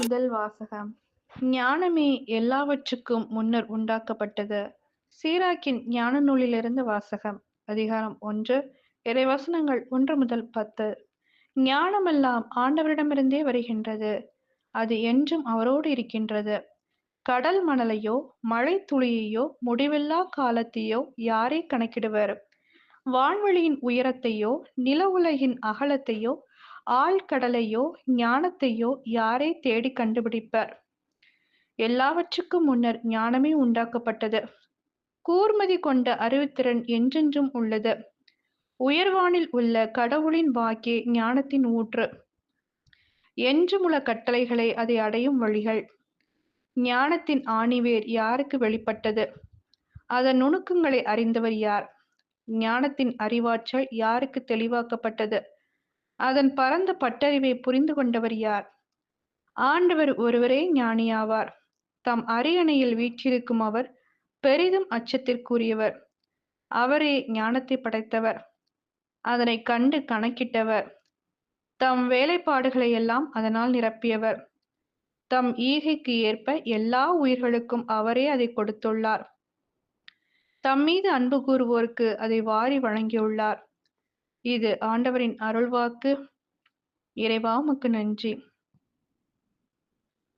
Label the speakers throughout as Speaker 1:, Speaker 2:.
Speaker 1: முதல் வாசகம். ஞானமே எல்லாவற்றுக்கும் முன்னர் உண்டாக்கப்பட்டது. சீராக்கின் ஞான நூலிலிருந்து வாசகம். அதிகாரம் 1, இறைவசனங்கள் 1 முதல் 10. ஞானமெல்லாம் ஆண்டவரிடமிருந்தே வருகின்றது. அது என்றும் அவரோடு இருக்கின்றது. கடல் மணலையோ மழை துளியையோ முடிவில்லா காலத்தையோ யாரே கணக்கிடுவர்? வான்வெளியின் உயரத்தையோ நில உலகின் அகலத்தையோ ஆழ்கடலையோ ஞானத்தையோ யாரே தேடி கண்டுபிடிப்பர்? எல்லாவற்றுக்கும் முன்னர் ஞானமே உண்டாக்கப்பட்டது. கூர்மதி கொண்ட அறிவுத்திறன் என்றென்றும் உள்ளது. உயர்வானில் உள்ள கடவுளின் வாக்கே ஞானத்தின் ஊற்று. என்றுமுள்ள கட்டளைகளை அதை அடையும் வழிகள். ஞானத்தின் ஆணிவேர் யாருக்கு வெளிப்பட்டது? அதன் நுணுக்கங்களை அறிந்தவர் யார்? ஞானத்தின் அறிவாற்றல் யாருக்கு தெளிவாக்கப்பட்டது? அதன் பரந்த பட்டறிவை புரிந்து கொண்டவர் யார்? ஆண்டவர் ஒருவரே ஞானியாவார். தம் அரியணையில் வீற்றிருக்கும் அவர் பெரிதும் அச்சத்திற்குரியவர். அவரே ஞானத்தை படைத்தவர், அதனை கண்டு கணக்கிட்டவர், தம் வேலைப்பாடுகளை எல்லாம் அதனால் நிரப்பியவர். தம் ஈகைக்கு ஏற்ப எல்லா உயிர்களுக்கும் அவரே அதை கொடுத்துள்ளார். தம் மீது அன்பு கூறுவோருக்கு அதை வாரி வழங்கியுள்ளார். இது ஆண்டவரின் அருள்வாக்கு. இறைவா உமக்கு நன்றி.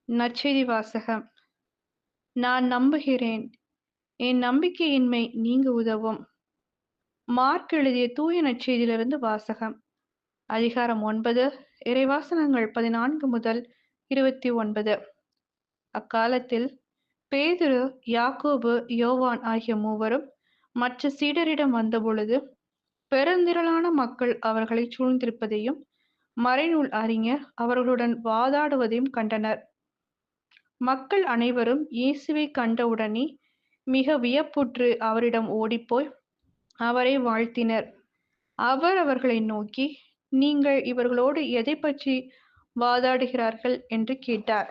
Speaker 1: நற்செய்தி வாசகம். நான் நம்புகிறேன், என் நம்பிக்கையின்மை நீங்க உதவும். மார்க் எழுதிய தூய நற்செய்தியிலிருந்து வாசகம். அதிகாரம் 9, இறைவாசனங்கள் 14 முதல் 29. அக்காலத்தில் பேதுரு, யாக்கோபு, யோவான் ஆகிய மூவரும் மற்ற சீடரிடம் வந்தபொழுது பெருந்திரளான மக்கள் அவர்களை சூழ்ந்திருப்பதையும் மறைநூல் அறிஞர் அவர்களுடன் வாதாடுவதையும் கண்டனர். மக்கள் அனைவரும் இயேசுவை கண்டவுடனே மிக வியப்புற்று அவரிடம் ஓடிப்போய் அவரை வாழ்த்தினர். அவர் அவர்களை நோக்கி, நீங்கள் இவர்களோடு எதை பற்றி வாதாடுகிறார்கள் என்று கேட்டார்.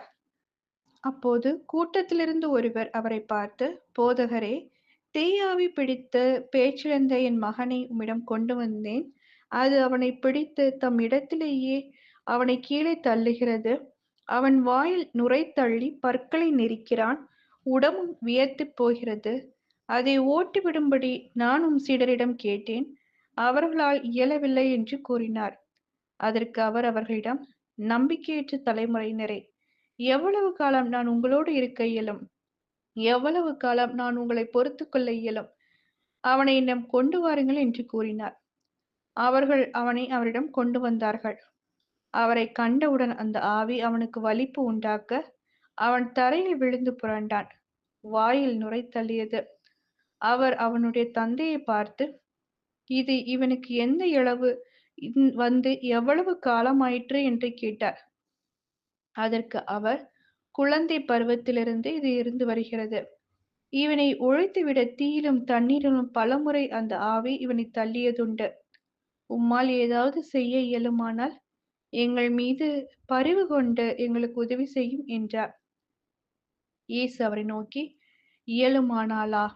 Speaker 1: அப்போது கூட்டத்திலிருந்து ஒருவர் அவரை பார்த்து, போதகரே, தீயாவி பிடித்து பேச்சிழந்த என் மகனை உம்மிடம் கொண்டு வந்தேன். அது அவனை பிடித்து தம் இடத்திலேயே அவனை கீழே தள்ளுகிறது. அவன் வாயில் நுரை தள்ளி பற்களை நெரிக்கிறான். உடம்பும் வியர்த்துப் போகிறது. அதை ஓட்டிவிடும்படி நான் உம் சீடரிடம் கேட்டேன், அவர்களால் இயலவில்லை என்று கூறினார். அதற்கு அவர் அவர்களிடம், நம்பிக்கையற்ற தலைமுறையினரே, எவ்வளவு காலம் நான் உங்களோடு இருக்க இயலும்? எவ்வளவு காலம் நான் உங்களை பொறுத்து கொள்ள இயலும்? அவனை என்னிடம் கொண்டு வாருங்கள் என்று கூறினார். அவர்கள் அவனை அவரிடம் கொண்டு வந்தார்கள். அவரை கண்டவுடன் அந்த ஆவி அவனுக்கு வலிப்பு உண்டாக்க அவன் தரையில் விழுந்து புரண்டான். வாயில் நுரை தள்ளியது. அவர் அவனுடைய தந்தையை பார்த்து, இது இவனுக்கு எந்த இழவு வந்து எவ்வளவு காலமாயிற்று என்று கேட்டார். அதற்கு அவர், குழந்தை பருவத்திலிருந்து இது இருந்து வருகிறது. இவனை ஒழித்துவிட தீயிலும் தண்ணீரிலும் பலமுறை அந்த ஆவி இவனை தள்ளியதுண்டு. உம்மால் ஏதாவது செய்ய இயலுமானால் எங்கள் மீது பரிவு கொண்டு எங்களுக்கு உதவி செய்யும் என்றார். இயேசு அவரை நோக்கி, இயலுமானாலா?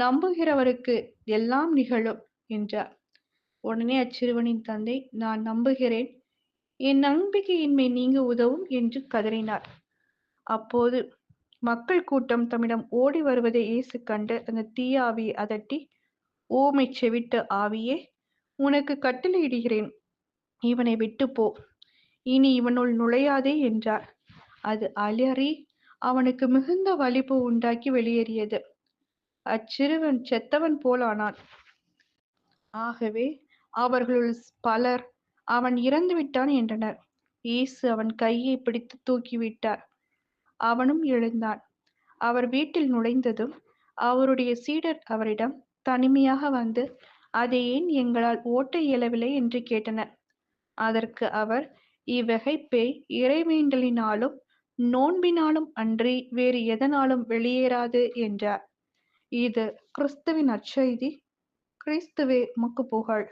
Speaker 1: நம்புகிறவருக்கு எல்லாம் நிகழும் என்றார். உடனே அச்சிறுவனின் தந்தை, நான் நம்புகிறேன், என் நம்பிக்கையின்மை நீங்க உதவும் என்று கதறினார். அப்போது மக்கள் கூட்டம் தம்மிடம் ஓடி வருவதை இயேசு கண்டு அந்த தீய ஆவியை அதட்டி, ஊமை செவிட்ட ஆவியே, உனக்கு கட்டளையிடுகிறேன், இவனை விட்டு போ, இனி இவனுள் நுழையாதே என்றார். அது அலறி அவனுக்கு மிகுந்த வலிப்பு உண்டாக்கி வெளியேறியது. அச்சிறுவன் செத்தவன் போல் ஆனான். ஆகவே அவர்களுள் பலர், அவன் இறந்து விட்டான் என்றனர். இயேசு அவன் கையை பிடித்து தூக்கிவிட்டார். அவனும் எழுந்தான். அவர் வீட்டில் நுழைந்ததும் அவருடைய சீடர் அவரிடம் தனிமையாக வந்து, அதை ஏன் எங்களால் ஓட்ட இயலவில்லை என்று கேட்டனர். அதற்கு அவர், இவ்வகை பேய் இறைவேண்டலினாலும் நோன்பினாலும் அன்றி வேறு எதனாலும் வெளியேறாது என்றார். இது கிறிஸ்துவின் நற்செய்தி. கிறிஸ்துவே உமக்கு புகழ்.